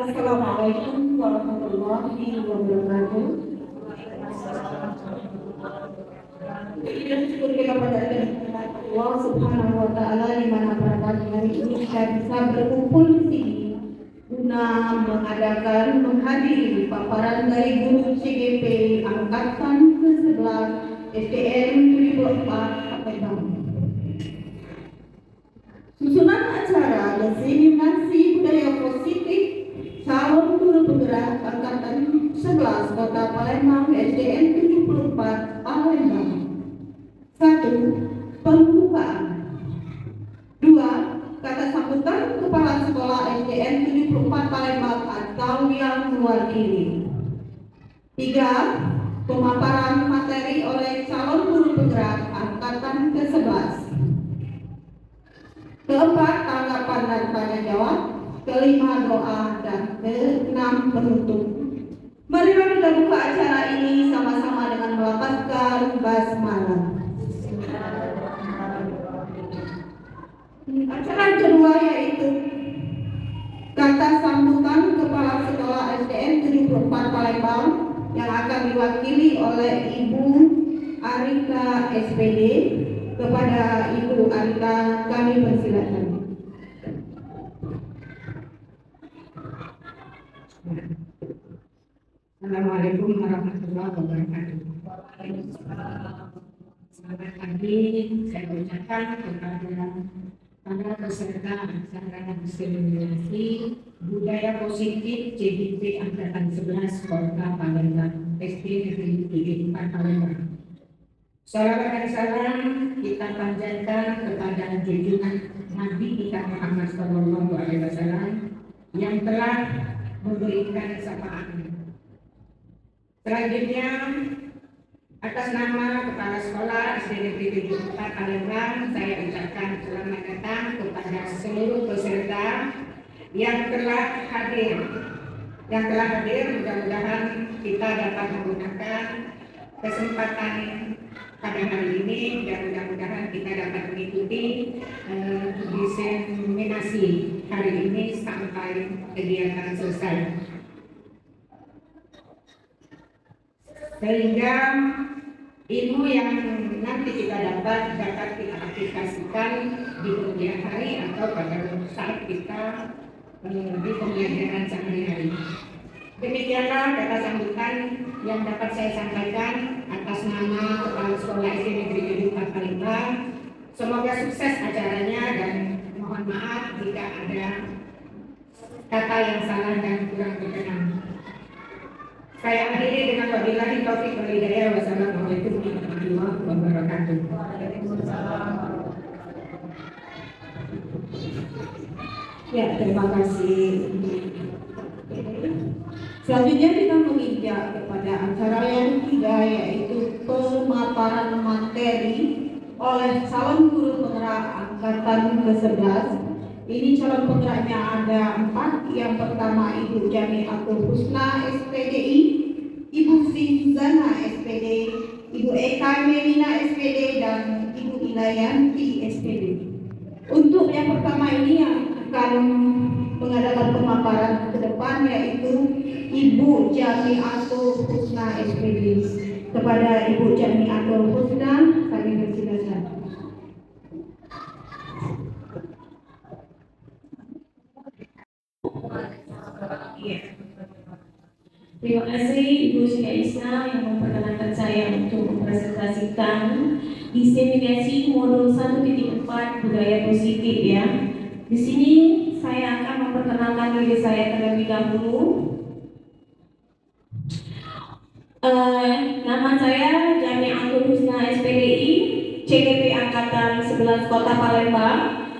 Assalamualaikum warahmatullahi wabarakatuh. Kita syukur kepada Allah Subhanahu wa Ta'ala di mana pada pagi hari ini kita bisa berkumpul di sini guna menghadiri paparan dari guru CGP angkatan ke-11 SDN 74 Palembang. Susunan acara diseminasi budaya positif calon guru penggerak angkatan 11 Kota Palembang SDN 74 Palembang. 1. Pembukaan. 2. Kata sambutan Kepala Sekolah SDN 74 Palembang atau yang mewakili. 3. Pemaparan materi oleh calon guru penggerak angkatan ke-11. 4. Tanggapan dan tanya jawab. 5. Doa dan 6. penutup. Marilah kita buka acara ini sama-sama dengan melafazkan basmalah. Acara kedua yaitu kata sambutan Kepala Sekolah SDN 74 Palembang yang akan diwakili oleh Ibu Arika SPD. Kepada Ibu Arika kami persilakan. Assalamualaikum warahmatullahi wabarakatuh. Selamat pagi, saya ucapkan kepada para peserta acara diseminasi budaya positif CGP angkatan 11 Kota Palembang SD Negeri 74 Palembang. Salawat dan salam kita panjatkan kepada junjungan Nabi kita Muhammad SAW yang telah memberikan syafaat. Selanjutnya, atas nama Kepala Sekolah SD Negeri 74 Palembang, saya ucapkan selamat datang kepada seluruh peserta yang telah hadir. Mudah-mudahan kita dapat menggunakan kesempatan pada hari ini dan mudah-mudahan kita dapat mengikuti diseminasi hari ini sampai kegiatan selesai. Sehingga ilmu yang nanti kita dapat kita aplikasikan di kemudian hari atau pada saat kita di pembelajaran sehari-hari. Demikianlah kata sambutan yang dapat saya sampaikan atas nama Kepala Sekolah SD Negeri 74 Palembang. Semoga sukses acaranya dan mohon maaf jika ada kata yang salah dan kurang berkenan. Saya akhiri dengan wabillahi taufiq wal hidayah. Wassalamualaikum warahmatullahi wabarakatuh. Ya, terima kasih. Selanjutnya kita menginjak kepada acara yang ketiga yaitu pemaparan materi oleh calon guru penggerak angkatan ke-11. Ini calon penggeraknya ada 4. Yang pertama Ibu Jamiatul Husna SPDI, Ibu Sinzana SPD, Ibu Eka Melina SPD, dan Ibu Ilayanti SPD. Untuk yang pertama ini yang akan mengadakan pemaparan ke depan yaitu Ibu Jamiatul Husna SPD. Kepada Ibu Jamiatul Husna kami persilakan. Terima kasih Ibu Siti Aisyah yang memperkenankan saya untuk mempresentasikan diseminasi modul 1.4 budaya positif ya. Di sini saya akan memperkenalkan diri saya terlebih dahulu. Nama saya Jamiatul Husna SPDI, CGP angkatan 11 Kota Palembang.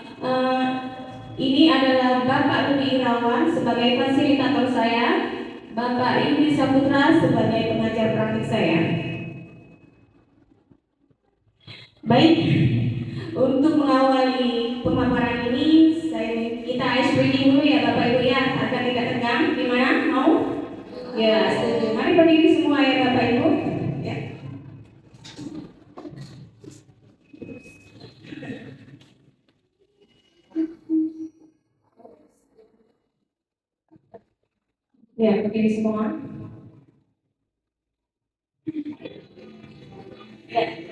Ini adalah Bapak Rudi Irawan sebagai fasilitator saya, Bapak Indri Saputra sebagai pengajar praktik saya. Baik, untuk mengawali pemaparan ini, kita ice breaking dulu ya Bapak Ibu ya, agar tidak tegang. Gimana? Mau? Ya, setuju. Mari berdiri semua ya Bapak Ibu. Ya. Ya, berdiri semua. Ya.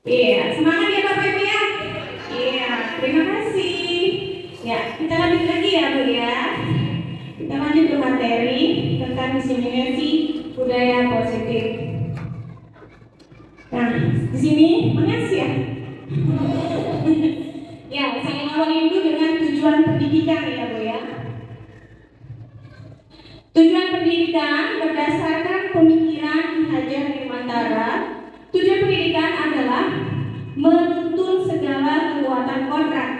Iya, semangat ya Bapak Ibu ya. Iya, terima kasih. Ya, kita lanjut lagi ya Bu ya. Kita lanjut ke materi tentang diseminasi budaya positif. Nah, di sini mengasih ya. Ya, saya awali dulu dengan tujuan pendidikan ya Bu ya. Tujuan pendidikan berdasarkan pemikiran Ki Hajar Dewantara. Tujuan pendidikan adalah menuntun segala kekuatan kodrat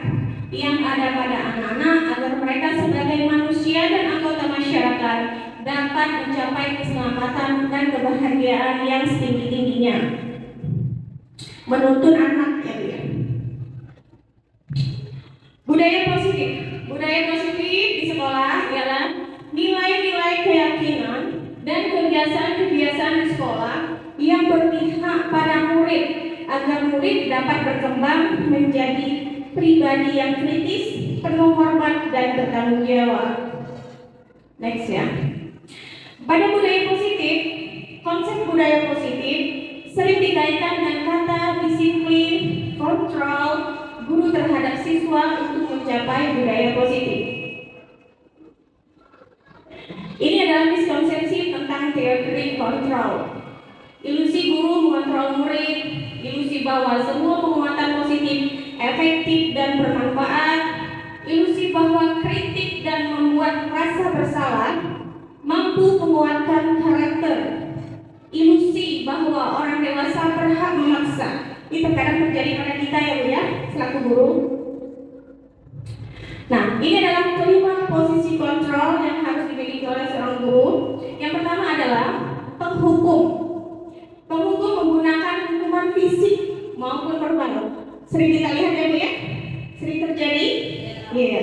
yang ada pada anak-anak agar mereka sebagai manusia dan anggota masyarakat dapat mencapai keselamatan dan kebahagiaan yang setinggi-tingginya. Menuntun anak ya. Budaya positif. Budaya positif di sekolah adalah nilai-nilai keyakinan dan kebiasaan-kebiasaan di sekolah yang berpihak pada murid agar murid dapat berkembang menjadi pribadi yang kritis, penuh hormat dan bertanggung jawab. Next ya. Pada budaya positif, konsep budaya positif sering dikaitkan dengan kata disiplin, kontrol guru terhadap siswa untuk mencapai budaya positif. Ini adalah miskonsepsi tentang teori kontrol. Ilusi guru mengontrol murid, ilusi bahwa semua penguatan positif efektif dan bermanfaat, ilusi bahwa kritik dan membuat rasa bersalah mampu menguatkan karakter, ilusi bahwa orang dewasa berhak memaksa. Ini terkadang terjadi pada kita ya Bu ya, selaku guru. Nah, ini adalah kelima posisi kontrol yang harus dimiliki oleh seorang guru. Yang pertama adalah penghukum. Penghukum menggunakan hukuman fisik maupun verbal. Sering kita lihat ya Bu ya? Sering terjadi? Iya.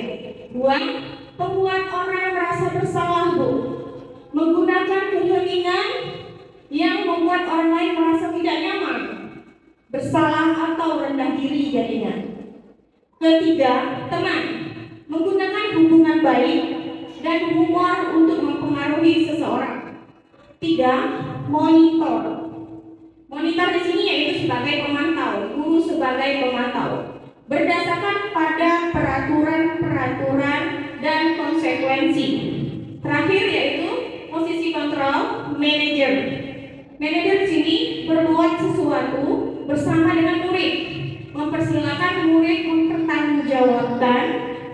Dua, membuat orang merasa bersalah Bu. Menggunakan keheningan yang membuat orang lain merasa tidak nyaman, bersalah atau rendah diri jadinya. Ketiga, teman, menggunakan hubungan baik dan humor untuk mempengaruhi seseorang. Tiga, monitor. Monitor di sini yaitu sebagai pemantau, guru sebagai pemantau, berdasarkan pada peraturan-peraturan dan konsekuensi. Terakhir yaitu posisi kontrol, manajer. Manajer di sini berbuat sesuatu bersama dengan murid, mempersilahkan murid mempertanggungjawabkan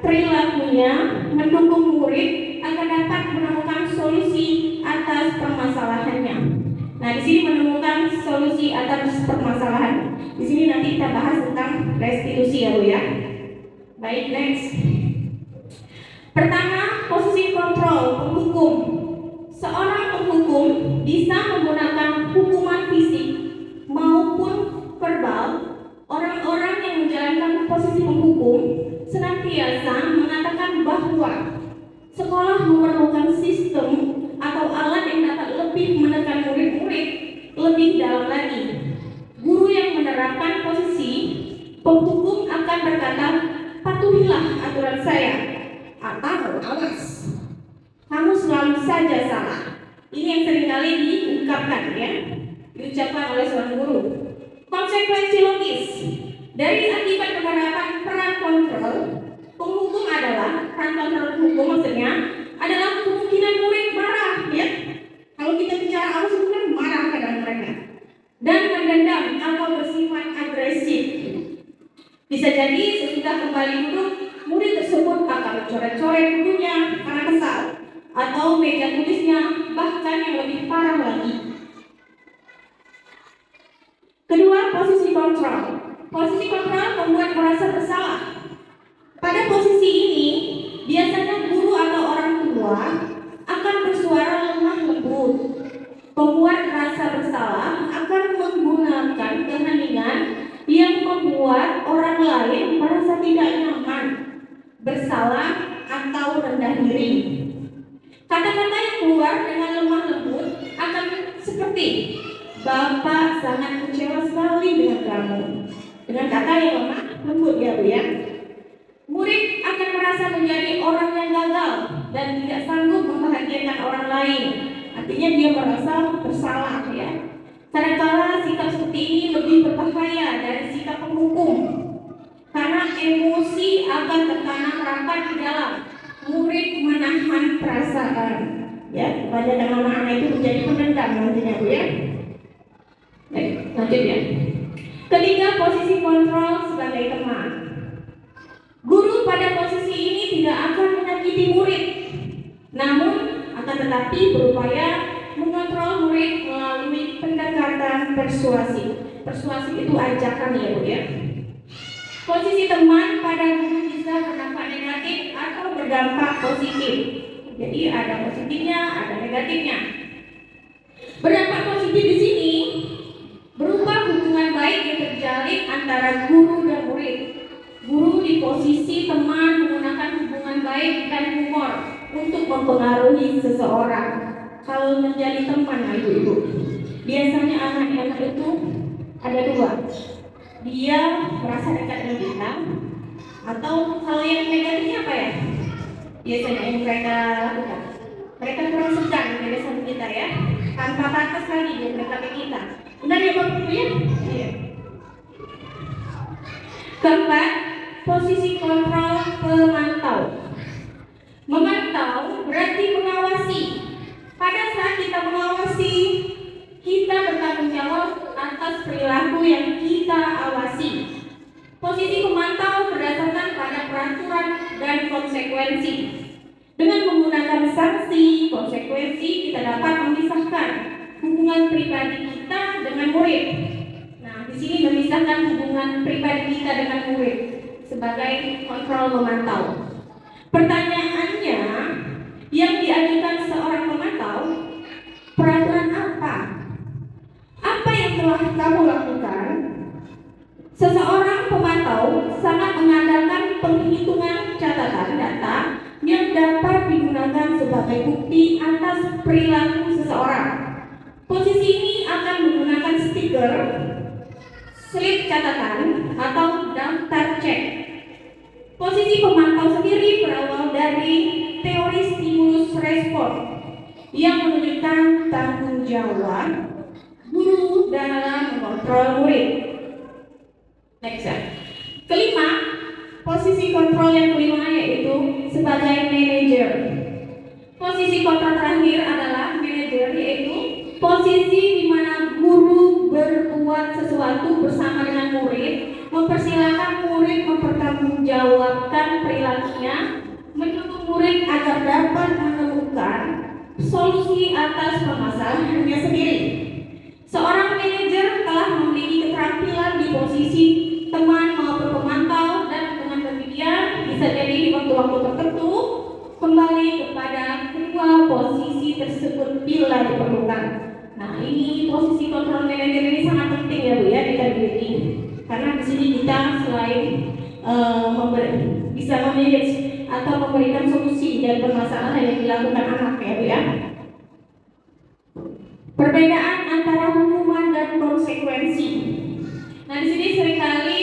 perilakunya, mendukung murid agar dapat menemukan solusi atas permasalahannya. Nah, di sini menemukan solusi atas permasalahan. Di sini nanti kita bahas tentang restitusi ya Bu ya. Baik, next. Pertama, posisi kontrol penghukum. Seorang penghukum bisa menggunakan hukuman fisik maupun verbal. Orang-orang yang menjalankan posisi penghukum senantiasa mengatakan bahwa sekolah memerlukan sistem atau alat yang dapat lebih menekan murid-murid lebih dalam lagi. Guru yang menerapkan posisi penghukum akan berkata, patuhilah aturan saya, atau awas, kamu selalu saja salah. Ini yang seringkali diungkapkan ya, diucapkan oleh seorang guru. Konsekuensi logis dari akibat penerapan peran kontrol penghukum adalah peran kontrol hukum maksudnya adalah kemungkinan murid marah ya. Kalau kita bicara awas itu kan marah kepada mereka dan mendendam atau bersifat agresif. Bisa jadi sesudah kembali duduk murid tersebut akan mencoret-coret bukunya karena kesal atau meja tulisnya, bahkan yang lebih parah lagi. Kedua, posisi kontrol. Posisi kontrol membuat merasa bersalah. Pada posisi ini, biasanya guru atau orang tua akan bersuara lemah lembut. Pembuat rasa bersalah akan menggunakan keheningan yang membuat orang lain merasa tidak nyaman, bersalah atau rendah diri. Kata-kata yang keluar dengan lemah lembut akan seperti, Bapak sangat kecewa sekali dengan kamu. Dengan kata yang lemah lembut ya Bu ya. Murid akan merasa menjadi orang yang gagal dan tidak sanggup membahagiakan orang lain. Artinya dia merasa bersalah ya. Kadang-kala sikap seperti ini lebih berbahaya dari sikap penghukum, karena emosi akan tertanam rapat di dalam. Murid menahan perasaan ya, kebanyakan anak-anak itu menjadi pendendam nantinya Bu ya. Baik, lanjut ya. Ketiga, posisi kontrol sebagai teman. Guru pada posisi ini tidak akan menyakiti murid, namun akan tetapi berupaya mengontrol murid melalui pendekatan persuasif. Persuasif itu ajakan ya Bu ya. Posisi teman pada guru bisa berdampak negatif atau berdampak positif. Jadi ada positifnya, ada negatifnya. Berdampak positif di sini berupa hubungan baik yang terjalin antara guru dan murid. Guru di posisi teman menggunakan hubungan baik dan humor untuk mempengaruhi seseorang. Kalau menjadi teman ibu-ibu, biasanya anak-anak itu ada dua. Dia merasa dekat dengan kita, atau hal yang negatifnya apa ya? Biasanya yang mereka lakukan, mereka kurang segan dengan kita ya, tanpa batas lagi dia mendekati kita. Benar ya Bapak Ibu ya? Iya. Keempat, posisi kontrol pemantau. Memantau berarti mengawasi. Pada saat kita mengawasi, kita bertanggung jawab atas perilaku yang kita awasi. Posisi pemantau berdasarkan pada peraturan dan konsekuensi. Dengan menggunakan sanksi, konsekuensi, kita dapat memisahkan hubungan pribadi kita dengan murid. Nah, di sini memisahkan hubungan pribadi kita dengan murid sebagai kontrol memantau. Pertanyaannya, yang diajukan seorang pemantau, peraturan apa? Apa yang telah kamu lakukan? Seseorang pemantau sangat mengandalkan penghitungan catatan data yang dapat digunakan sebagai bukti atas perilaku seseorang. Posisi ini akan menggunakan stiker, slip catatan, atau daftar cek. Posisi pemantau sendiri berawal dari teori stimulus respon yang menunjukkan tanggung jawab guru dalam mengontrol murid. Next ya. Kelima, posisi kontrol yang kelima yaitu sebagai manajer. Posisi kontrol terakhir adalah manajer, yaitu posisi di mana guru berbuat sesuatu bersama dengan murid, mempersilahkan murid mempertanggungjawabkan perilakunya, mendukung murid agar dapat menemukan solusi atas permasalahannya sendiri. Seorang manajer telah memiliki keterampilan di posisi teman maupun pemantau, dan dengan demikian bisa jadi di waktu-waktu tertentu kembali kepada kedua posisi tersebut bila diperlukan. Nah, ini posisi kontrol manajer ini sangat penting ya Bu ya kita miliki, karena di sini kita selain bisa memanage atau memberikan solusi dari permasalahan yang dilakukan anak ya Bu ya. Perbedaan antara hukuman dan konsekuensi. Nah, di sini seringkali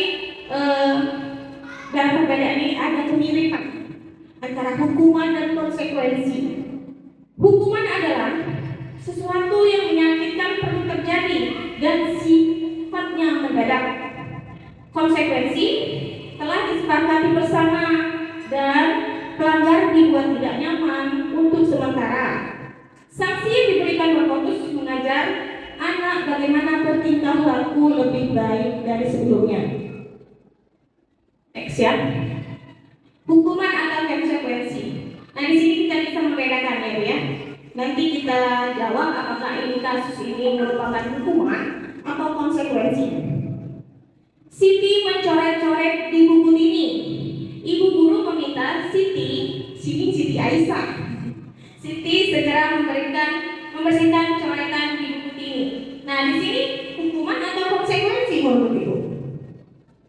dalam perbedaan ini ada kemiripan antara hukuman dan konsekuensi. Hukuman adalah sesuatu yang menyakitkan perlu terjadi dan sifatnya mendadak. Konsekuensi telah disepakati bersama dan pelanggar dibuat tidak nyaman untuk sementara. Sanksi yang diberikan berfokus mengajar anak bagaimana bertingkah laku lebih baik dari sebelumnya. Next ya. Hukuman atau konsekuensi. Nah, di sini kita bisa membedakannya ya. Nanti kita jawab apakah ini kasus ini merupakan hukuman atau konsekuensi. Siti mencoret-coret di buku ini. Ibu guru meminta Siti Aisyah. Siti segera membersihkan coretan di buku ini. Nah, di sini hukuman atau konsekuensi menurut Ibu?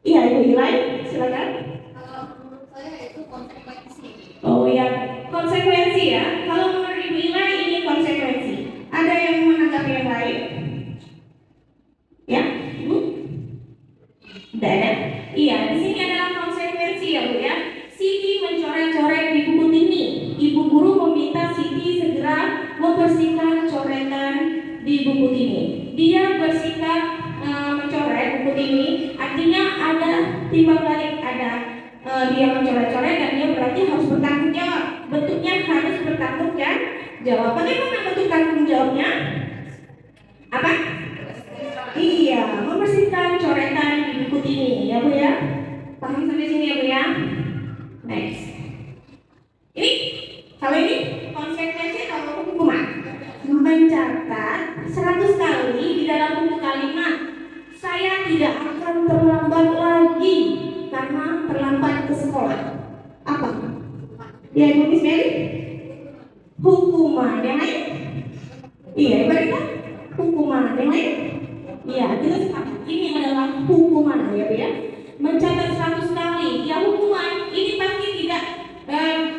Iya, Ibu Ilai, silakan. Kalau menurut saya itu konsekuensi. Oh ya, konsekuensi ya. Kalau menurut Ibu Ilai ini konsekuensi. Ada yang menanggapi yang lain? Ya, Ibu? Tidak ada. Iya, di sini adalah konsekuensi ya Bu ya. Siti mencoret-coret di buku ini. Ibu guru meminta Siti segera membersihkan coretan di buku ini. Dia bersikap mencoret buku ini, artinya ada timbal balik, ada dia mencoret-coret dan dia berarti harus bertanggung jawab. Bentuknya harus bertanggung jawab. Bagaimana bentuk tanggung jawabnya? Apa? Iya, membersihkan coretan di buku ini ya Bu ya. Paham sampai sini ya Bu ya? Next. Ini kalau ini konsekuensi atau hukuman? Mencatat 100 kali di dalam buku kalimat, saya tidak akan terlambat lagi karena terlambat ke sekolah. Apa? Ya Ibu Miss Mary? Hukuman. Yang lain? Iya, Ibu Rita? Hukuman. Yang lain? Iya, kita sepakat. Ini adalah hukuman ya Bu ya. Mencatat 100 kali, ya hukuman. Ini pasti tidak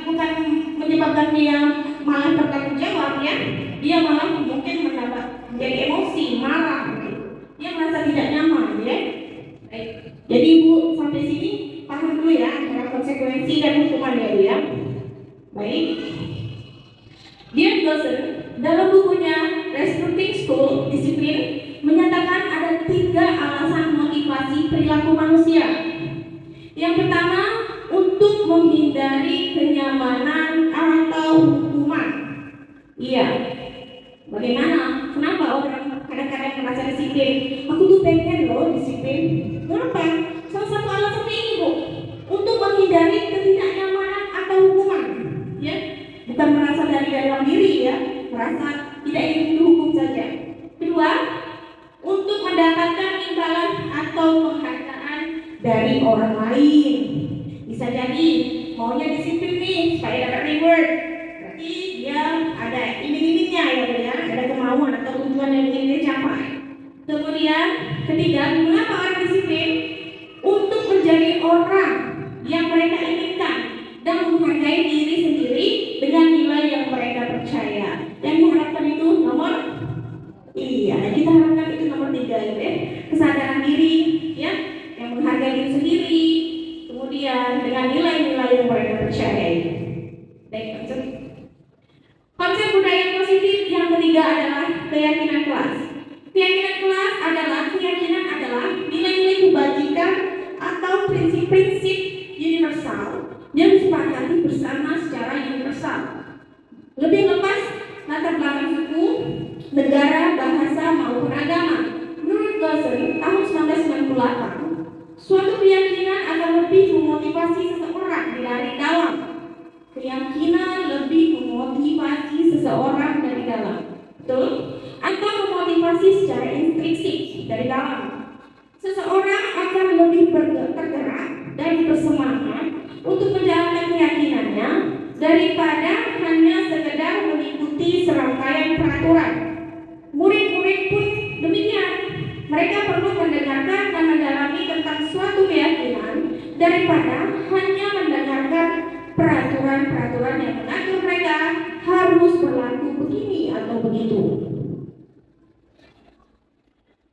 bukan menyebabkan dia malah bertanggung jawab ya. Dia malah mungkin menjadi emosi, marah. Dia merasa tidak nyaman ya. Baik. Jadi Ibu sampai sini paham dulu ya antara konsekuensi dan hukuman ya Bu ya. Baik. Dear Dosen, dalam bukunya Restructuring School Disiplin menyatakan ada 3 alasan motivasi perilaku manusia. Yang pertama, untuk menghindari kenyamanan atau hukuman. Iya. Bagaimana? Kenapa orang kadang-kadang merasa disiplin? Aku tuh pengen loh disiplin. Kenapa? Salah satu alasannya ini Bu, untuk menghindari ketidaknyamanan atau hukuman. Ya, bukan merasa dari dalam diri ya, merasa tidak ingin dihukum saja. Kedua, untuk mendapatkan imbalan atau penghargaan dari orang lain. Bisa jadi maunya disiplin nih supaya dapat reward. Berarti dia ada iming-imingnya ya, ada kemauan atau tujuan yang ingin dicapai. Kemudian ketiga, mengapa orang disiplin? Untuk menjadi orang yang mereka inginkan dan menghargai diri sendiri dengan nilai yang mereka percaya. Dan diharapkan itu nomor 3. ketiga adalah keyakinan kelas. Keyakinan kelas adalah nilai-nilai kebajikan atau prinsip-prinsip universal yang disepakati bersama secara universal. Lebih lepas latar belakang suku, negara, bahasa maupun agama. Menurut Gossen tahun 1998, suatu keyakinan akan lebih memotivasi seseorang dari dalam. Keyakinan lebih memotivasi seseorang dari dalam, betul? Atau memotivasi secara intrinsik dari dalam. Seseorang akan lebih tergerak dan bersemangat untuk menjalankan keyakinannya daripada hanya sekedar mengikuti serangkaian peraturan. Murid-murid pun demikian. Mereka perlu mendengarkan dan mendalami tentang suatu keyakinan daripada hanya mendengarkan peraturan-peraturan yang mengatur mereka harus berlaku begini atau begitu.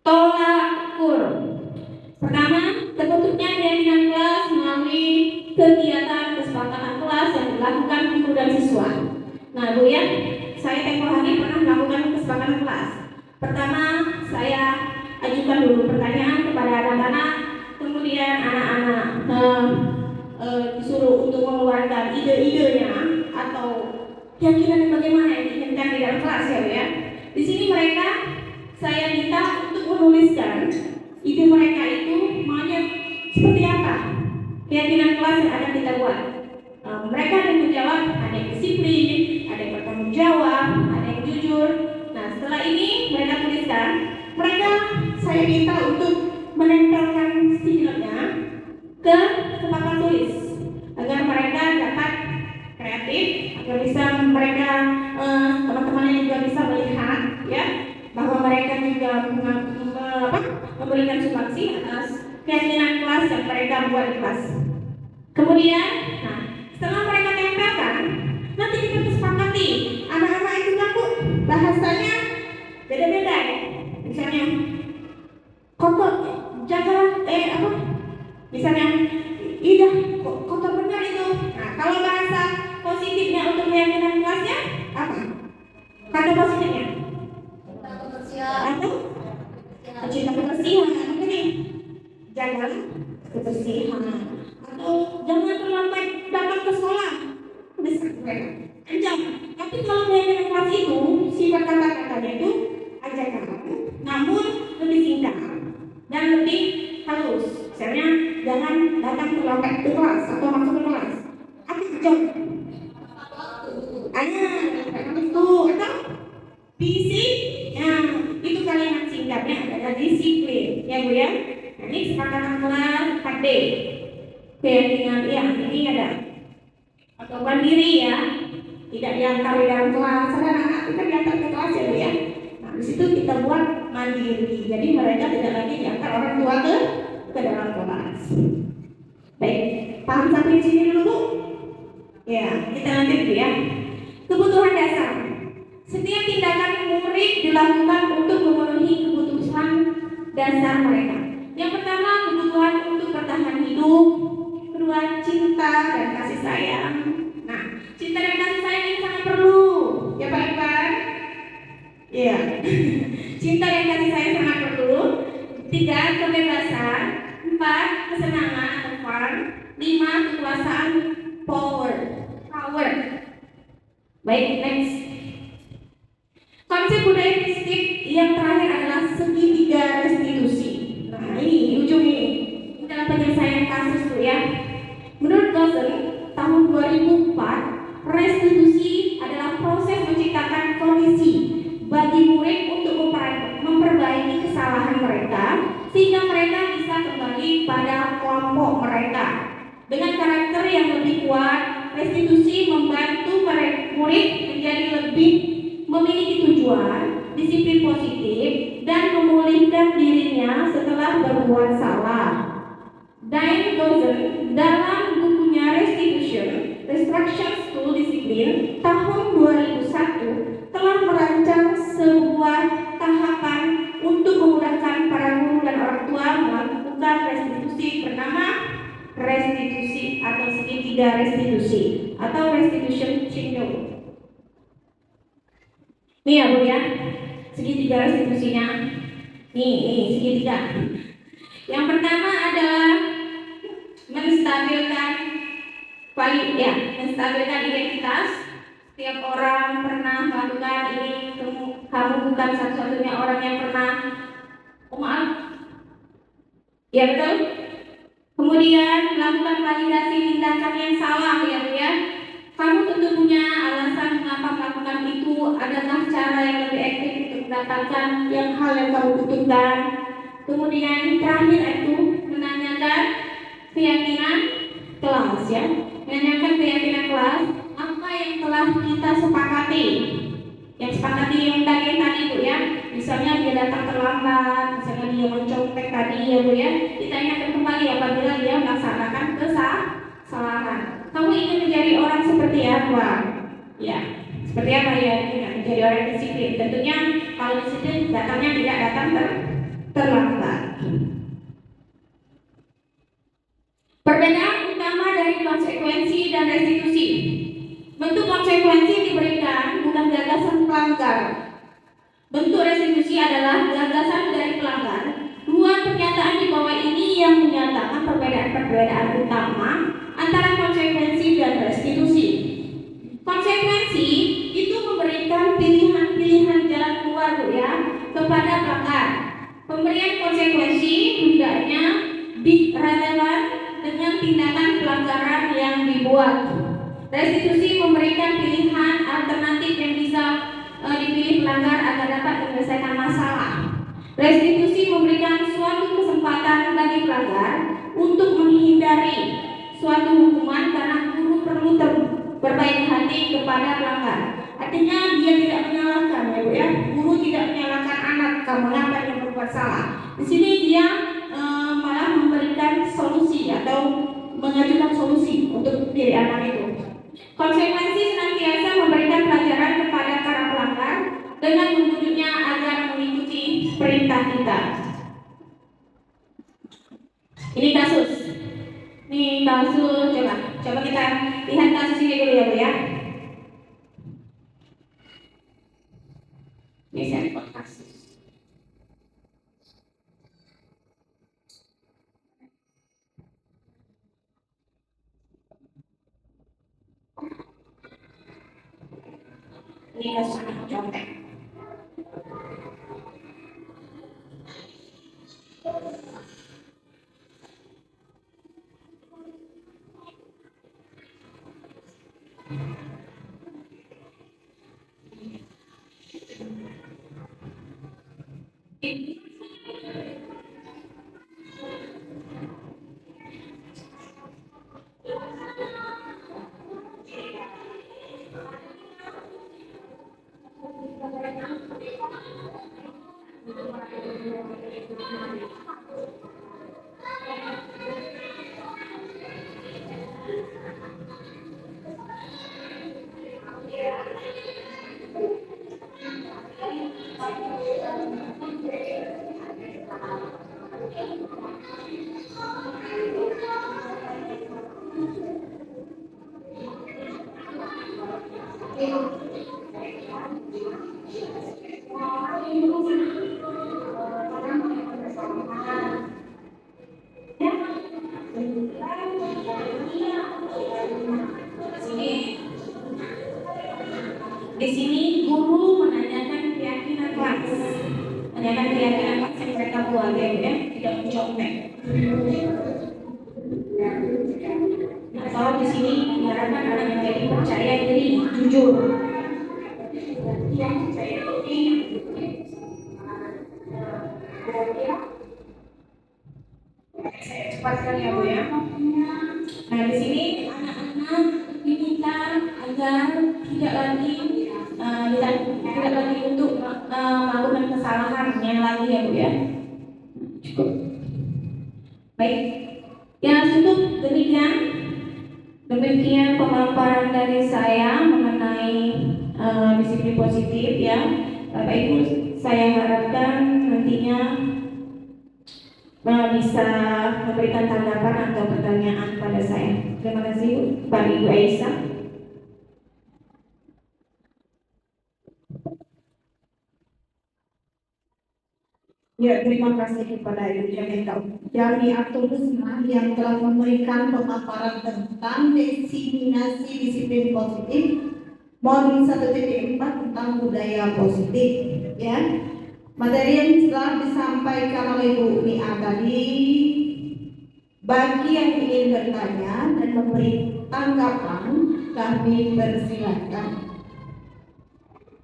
Tolak ukur. Pertama, terbentuknya keyakinan kelas melalui kegiatan kesepakatan kelas yang dilakukan guru dan siswa. Nah, Bu ya, saya tempoh hari pernah melakukan kesepakatan kelas. Pertama, saya ajukan dulu pertanyaan kepada anak-anak, kemudian anak-anak disuruh untuk mengeluarkan ide-idenya atau keyakinan bagaimana yang diinginkan di dalam kelas ya Bu ya. Di sini saya minta untuk menuliskan ide mereka itu maunya seperti apa keyakinan kelas yang akan kita buat. Mereka ada yang menjawab, ada yang disiplin, ada yang bertanggung jawab, ada yang jujur. Nah, setelah ini mereka tuliskan, saya minta untuk menempelkan stikernya ke papan tulis agar mereka dapat kreatif, agar bisa mereka teman-temannya juga bisa melihat ya bahwa mereka juga memberikan sumbangsi atas keyakinan kelas yang mereka buat di kelas. Kemudian, setelah mereka tempelkan, nanti kita kesepakati anak-anak itu ngaku bahasanya beda-beda ya. Misalnya kotor, jagalah misalnya idah kotor benar itu. Nah, kalau bahasa positifnya untuk keyakinan kelasnya apa? Kata positifnya atau cinta kebersihan, ini jangan kebersihan atau jangan terlambat datang ke sekolah. Jam. Tapi kalau keyakinan kelas itu sifat kata-katanya itu ajakan, namun lebih singkat dan lebih halus. Misalnya jangan datang terlambat ke kelas atau masuk ke kelas. Apa jam? Itu atau visi. Itu kalimat singkatnya adalah disiplin, ya Bu ya. Ini kesepakatan kelas 4D. Keyakinan ini ada pertokohan diri ya, tidak diantar di dalam kelas. Anak-anak kita diantar ke kelas ya Bu ya. Nah, di situ kita buat mandiri. Jadi mereka tidak lagi diantar orang tua ke dalam kelas. Baik, paham sampai sini dulu Bu? Ya, kita lanjut Bu ya. Kebutuhan dasar. Setiap tindakan murid dilakukan untuk memenuhi kebutuhan dasar mereka. Yang pertama, kebutuhan untuk bertahan hidup. Kedua, cinta dan kasih sayang. Nah, cinta dan kasih sayang ini sangat perlu. Ya Pak Ipan? Iya. Cinta dan kasih sayang sangat perlu. 3, kebebasan. 4, kesenangan atau fun. 5, kekuasaan, power. Baik, next. Konsep budaya positif yang terakhir adalah segitiga restitusi. Nah, ini ujung ini dalam penyelesaian kasus tuh ya. Menurut Gossen tahun 2004, restitusi adalah proses menciptakan kondisi bagi murid untuk memperbaiki kesalahan mereka sehingga mereka bisa kembali pada kelompok mereka. Dengan karakter yang lebih kuat, restitusi membantu murid menjadi lebih memiliki tujuan, disiplin positif, dan memulihkan dirinya setelah berbuat salah. Diane Gossen dalam bukunya Restructured School Discipline tahun 2001 telah merancang sebuah tahapan untuk memudahkan para guru dan orang tua melakukan restitusi bernama restitusi atau segitiga restitusi atau restitution syndrome. Nih ya Bu ya, segitiga restitusinya. Nih segitiga. Yang pertama adalah menstabilkan menstabilkan identitas. Setiap orang pernah melakukan ini, kamu bukan satu-satunya orang yang pernah. Oh maaf, ya betul. Kemudian melakukan validasi tindakan yang salah ya Bu ya. Kamu tentu punya alasan mengapa melakukan itu. Adakah cara yang lebih efektif untuk mendapatkan hal yang kamu butuhkan. Kemudian terakhir itu menanyakan keyakinan kelas ya. Menanyakan keyakinan kelas apa yang telah kita sepakati. Yang sepakati yang tadi Bu ya. Misalnya dia datang terlambat, misalnya dia mencontek tadi ya Bu ya. Kita ingatkan kembali apabila dia melaksanakan kesalahan. Kamu ingin menjadi orang seperti apa? Ya, seperti apa ya? Ingin menjadi orang disiplin. Tentunya kalau disiplin datangnya tidak datang terlambat. Perbedaan utama dari konsekuensi dan restitusi. Bentuk konsekuensi diberikan bukan gagasan pelanggar. Bentuk restitusi adalah gagasan dari pelanggar. Dua pernyataan di bawah ini yang menyatakan perbedaan utama antara konsekuensi dan restitusi. Konsekuensi itu memberikan pilihan-pilihan jalan keluar Bu ya kepada pelanggar. Pemberian konsekuensi hendaknya relevan dengan tindakan pelanggaran yang dibuat. Restitusi memberikan pilihan alternatif yang bisa dipilih pelanggar agar dapat menyelesaikan masalah. Restitusi memberikan suatu kesempatan bagi pelanggar untuk menghindari suatu hukuman karena guru perlu berbaik hati kepada pelanggar. Artinya dia tidak menyalahkan ya Bu ya. Guru tidak menyalahkan anak kamu apa yang berbuat salah. Di sini dia malah memberikan solusi atau mengajukan solusi untuk diri anak itu. Konsekuensi senantiasa memberikan pelajaran kepada para pelanggar dengan membujuknya agar mengikuti perintah kita. Ini kasus, coba kita lihat kasus ini dulu ya Bu ya. Ini sampel kasus. Ini kasus anak contek. Di sini guru menanyakan keyakinan kelas, yang mereka buat ya, tidak mencontek. Atau di sini diharapkan anak menjadi percaya diri, jujur. Saya cepatkan ya Bu ya. Nah di sini anak-anak diminta agar tidak lagi untuk melakukan kesalahan yang lagi ya Bu ya. Cukup. Baik. Ya cukup demikian pemaparan dari saya mengenai disiplin positif ya. Bapak Ibu, saya harapkan nantinya bisa memberikan tanggapan atau pertanyaan pada saya. Terima kasih Pak Ibu Aisyah. Ya, terima kasih kepada Ibu Jamiatul Husna yang telah memberikan pemaparan tentang diseminasi disiplin positif modul 1.4 tentang budaya positif. Ya, materi yang telah disampaikan oleh Bu Mia tadi, bagi yang ingin bertanya dan memberi tanggapan, kami persilakan.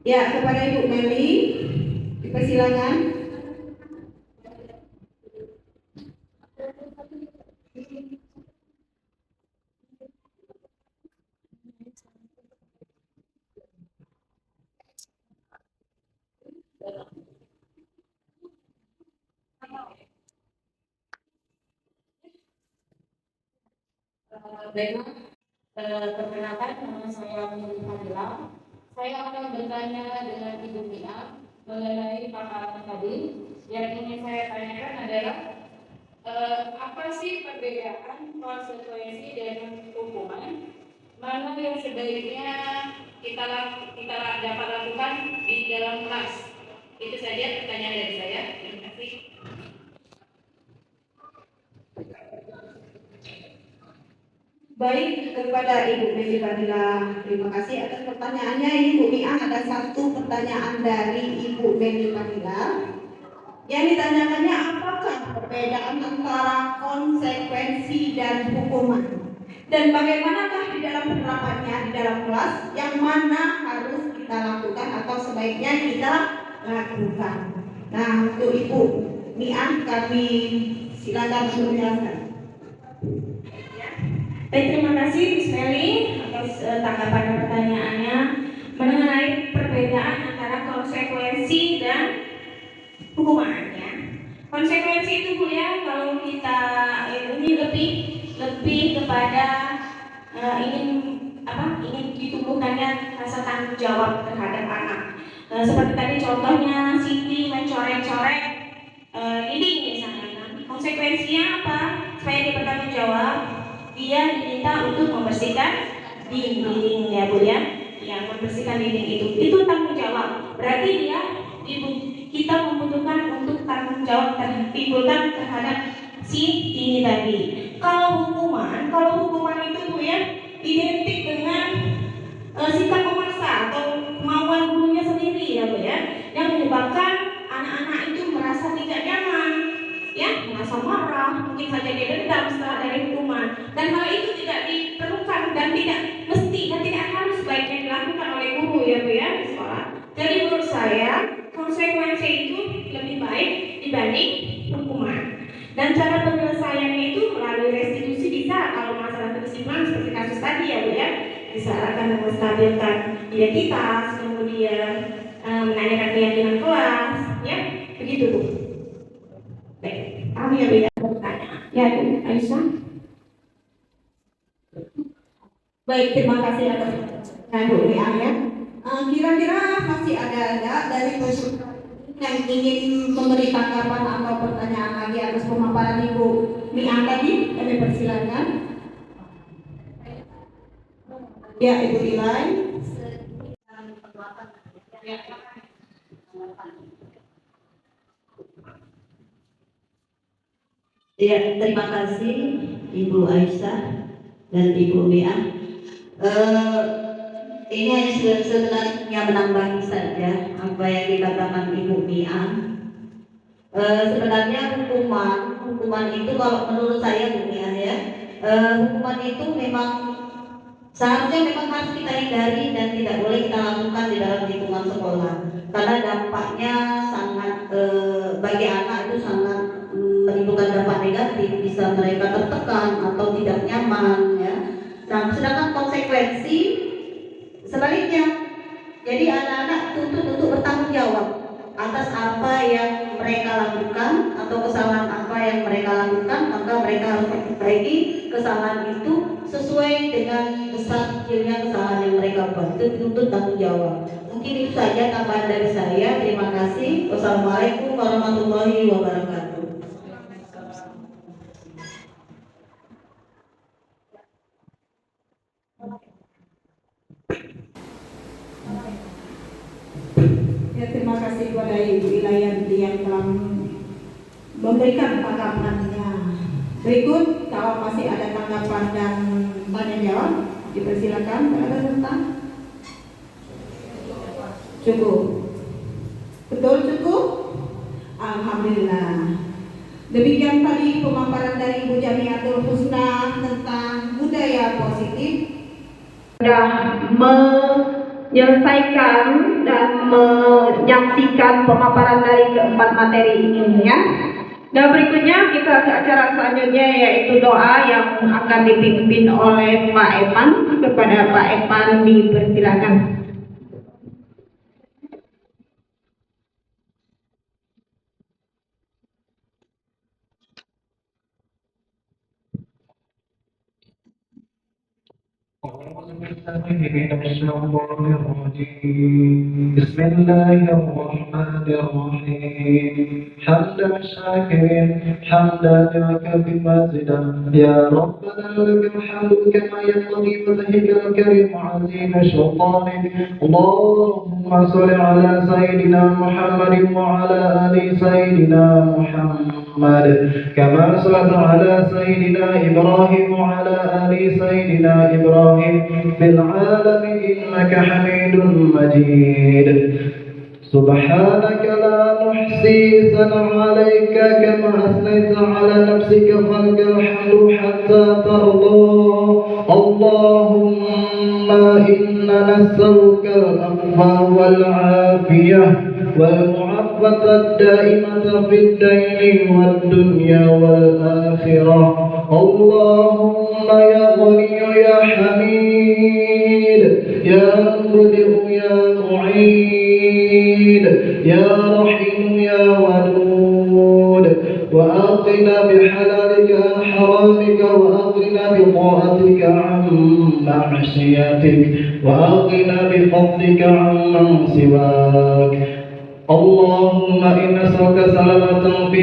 Ya, kepada Ibu Meli, dipersilakan. Baiklah, perkenalkan nama saya Nurul Fadila. Saya akan bertanya dengan Ibu Mia mengenai paparan tadi. Yang ingin saya tanyakan adalah apa sih perbedaan konsekuensi dan hukuman? Mana yang sebaiknya kita dapat lakukan di dalam kelas? Itu saja pertanyaan dari saya. Terima kasih. Baik, kepada Ibu Meli Fadila, terima kasih atas pertanyaannya. Ibu Mia, ada satu pertanyaan dari Ibu Meli Fadila yang ditanyakannya, apakah perbedaan antara konsekuensi dan hukuman, dan bagaimanakah di dalam penerapannya di dalam kelas, yang mana harus kita lakukan atau sebaiknya kita lakukan. Nah, untuk Ibu Mia, kami silakan menjelaskan. Baik, terima kasih Miss Meli atas tanggapan dan pertanyaannya mengenai perbedaan antara konsekuensi dan hukuman. Ya. Konsekuensi itu Bu ya, kalau kita ini lebih kepada ingin ditumbuhkannya rasa tanggung jawab terhadap anak. Seperti tadi contohnya Siti mencoret-coret dinding misalnya. Konsekuensinya apa? Supaya dia bertanggung jawab, dia diminta untuk membersihkan dinding ya Bu ya. Ya, membersihkan dinding itu tanggung jawab. Berarti kita membutuhkan untuk tanggung jawab timbulkan terhadap si ini tadi. Kalau hukuman itu Bu ya identik dengan sikap memaksa atau kemauan gurunya sendiri ya Bu ya, yang menyebabkan anak-anak itu merasa tidak nyaman, ya, merasa marah, mungkin saja dia dendam setelah dari hukuman, dan hal itu tidak diperlukan dan tidak mesti dan tidak harus baiknya dilakukan oleh guru ya Bu ya di sekolah. Jadi menurut saya konsekuensi itu lebih baik dibanding hukuman. Dan cara penyelesaiannya itu melalui restitusi bisa, kalau masalah kedisiplinan seperti kasus tadi ya Bu ya, bisa akan menstabilkan identitas, kemudian menanyakan keyakinan kelas, ya begitu Bu. Baik, kami ya Bu ya bertanya. Ya Bu Aisyah. Baik, terima kasih atas pertanyaan Bu Mia ya. Kira-kira masih ada enggak dari peserta yang ingin memberi tanggapan atau pertanyaan lagi atas pemaparan Ibu Mia tadi? Kami persilakan. Ya, Ibu Ilai. Ya, terima kasih Ibu Aisyah dan Ibu Mia. Ini hanya sebenarnya menambahi saja apa yang dikatakan Ibu Mia. Sebenarnya hukuman itu kalau menurut saya Bu Mia ya, hukuman itu seharusnya memang harus kita hindari dan tidak boleh kita lakukan di dalam lingkungan sekolah, karena dampaknya sangat bagi anak itu sangat menimbulkan dampak negatif, bisa mereka tertekan atau tidak nyaman ya. Nah, sedangkan konsekuensi sebaliknya, jadi anak-anak tuntut untuk bertanggung jawab atas apa yang mereka lakukan atau kesalahan apa yang mereka lakukan, maka mereka harus memperbaiki kesalahan itu sesuai dengan besar kecilnya kesalahan yang mereka buat. Itu dituntut tanggung jawab. Mungkin itu saja tambahan dari saya. Terima kasih. Wassalamualaikum warahmatullahi wabarakatuh. Ya, terima kasih kepada Ibu Ilayanti yang telah memberikan tanggapannya. Berikut kalau masih ada tanggapan dan tanya jawab, dipersilakan. Ada tentang cukup, betul cukup. Alhamdulillah. Demikian tadi pemaparan dari Ibu Jamiatul Husna tentang budaya positif. Sudah menyelesaikan dan menyaksikan pemaparan dari keempat materi ini ya. Dan berikutnya kita ke acara selanjutnya, yaitu doa yang akan dipimpin oleh Pak Eman. Kepada Pak Eman dipersilakan. بسم الله الرحمن الرحيم حمدا الشاكرين حمدا لك بمازدا يا ربنا لك الحمد كما ينبغي وجهك الكريم عظيم سلطانك اللهم صل على سيدنا محمد وعلى ال سيدنا محمد كما صليت على سيدنا ابراهيم وعلى ال سيدنا ابراهيم في العالمين انك حميد مجيد سبحانك لا نحصي ثناء عليك كما أثنيت على نفسك فلك الحمد حتى ترضى اللهم إنا نسألك العفو والعافية والمعافاة الدائمة في الدين والدنيا والآخرة اللهم يا غني يا حميد يا مبدئ يا معيد يا رحيم يا ودود وأغننا بحلالك عن حرامك وأغننا بطاعتك عن معصيتك وأغننا بفضلك عمن سواك اللهم إنا نسألك سلامة في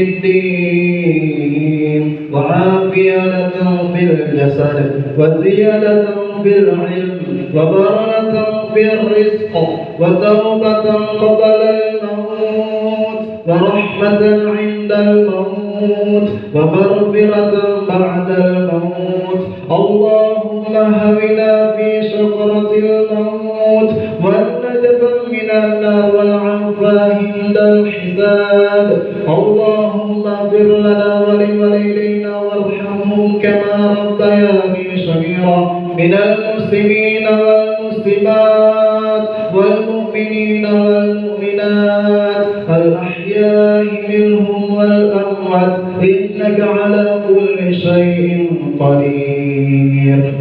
الدين وعافية في الجسد وزيادة في العلم وبركة في الرزق وتوبة قبل الموت ورحمة عند الموت ومغفرة بعد الموت اللهم هونا في شقرة الموت والنجاة من النار والعافية عند الحساب اللهم اغفر لنا ولوالدينا وارحمهم كما ربياني صغيرا من المسلمين والمسلمات والمؤمنين والمؤمنات الأحياء منهم والأموات إنك على كل شيء قدير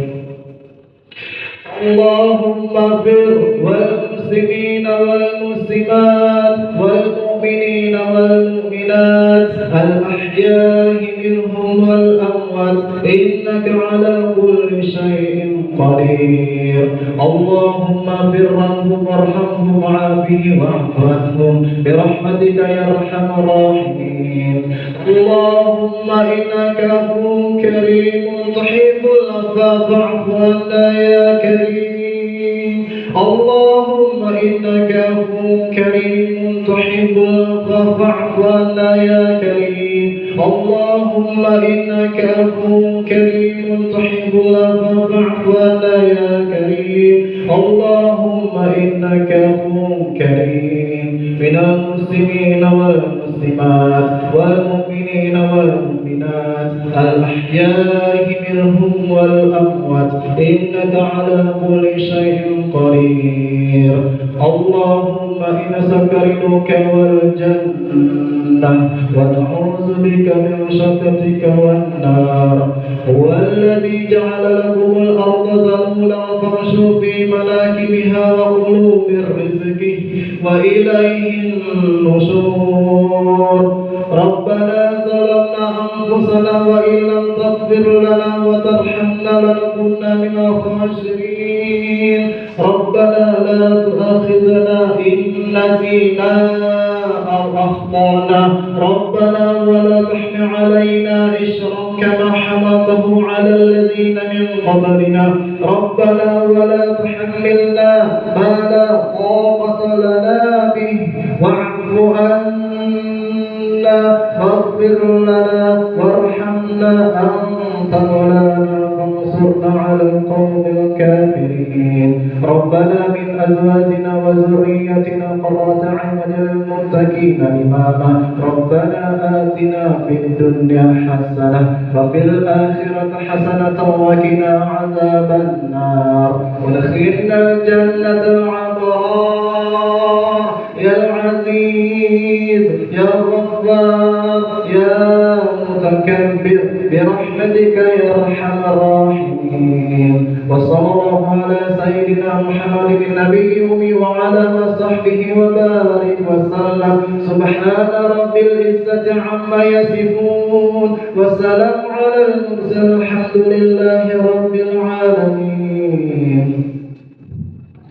اللهم اغفر والمسلمين والمسلمات والمؤمنين والمؤمنات الأحياء منهم والأموات إنك على كل شيء قدير اللهم اغفر عنهم وارحمهم وعافهم واعف عنهم برحمتك يا أرحم الراحمين اللهم إنك عفو كريم تحب العفو فاعف عنا يا كريم اللهم إنك عفو كريم تحب العفو فاعف عنا يا كريم اللهم إنك عفو كريم تحب العفو فاعف عنا يا كريم اللهم إنك عفو كريم من المسلمين والمسلمات والمؤمنين والمؤمنات الأحياء منهم والأموات إنك على كل شيء قدير اللهم إنا نسألك والجنة ونعوذ بك من شقتك والنار هو الذي جعل لكم الأرض ذلولا فامشوا في مناكبها وكلوا من رزقه وإليه النشور ربنا ظلمنا أنفسنا وإن لم تغفر لنا وترحمنا لنكن من الخاسرين ربنا لا تؤاخذنا إن نسينا أو أخطأنا ربنا ولا تحمل علينا إصرا كما حملته على الذين من قبلنا ربنا ولا تحملنا ما لا طاقة لنا به واعف عنا واغفر آياتنا قرة أعين للمتقين إماما ربنا آتنا في الدنيا حسنة وفي الآخرة حسنة وقنا عذاب النار وادخلنا الجنة العبرار يا العزيز يا غفار يا متكبر برحمتك يا أرحم الراحمين وصلى الله على سيدنا محمد النبي وعلى صحبه وبارك وسلم سبحان رب العزة عما يصفون وسلام على المرسلين الحمد لله رب العالمين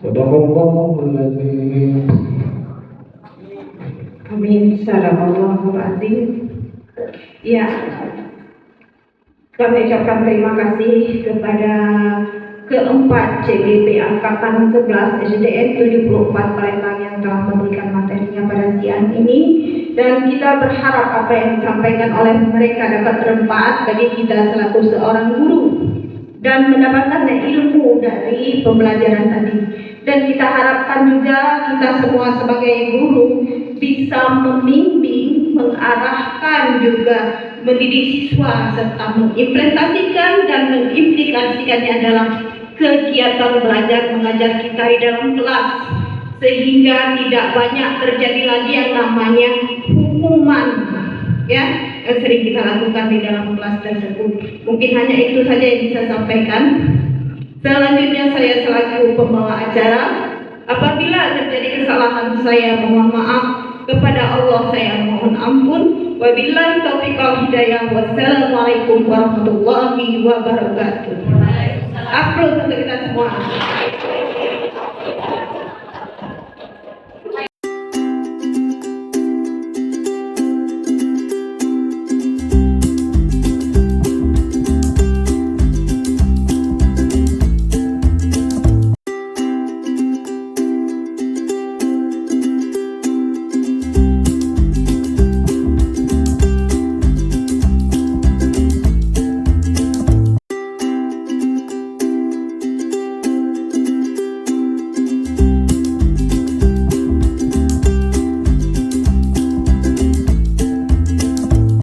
صدق الله العظيم. Amin. Sadaqallahul azim. Ya, kami ucapkan terima kasih kepada keempat CGP Angkatan 11 SDN 74 Palembang yang telah memberikan materinya pada siang ini, dan kita berharap apa yang disampaikan oleh mereka dapat bermanfaat bagi kita selaku seorang guru dan mendapatkan ilmu dari pembelajaran tadi. Dan kita harapkan juga kita semua sebagai guru bisa membimbing, mengarahkan, juga mendidik siswa serta mengimplementasikan dan mengimplikasikannya dalam kegiatan belajar mengajar kita di dalam kelas, sehingga tidak banyak terjadi lagi yang namanya hukuman ya yang sering kita lakukan di dalam kelas tersebut. Mungkin hanya itu saja yang bisa saya sampaikan. Selanjutnya saya selaku pembawa acara, apabila terjadi kesalahan saya mohon maaf, kepada Allah saya mohon ampun. Wabillahi taufiq wal hidayah. Wassalamualaikum warahmatullahi wabarakatuh. Upload untuk kita semua.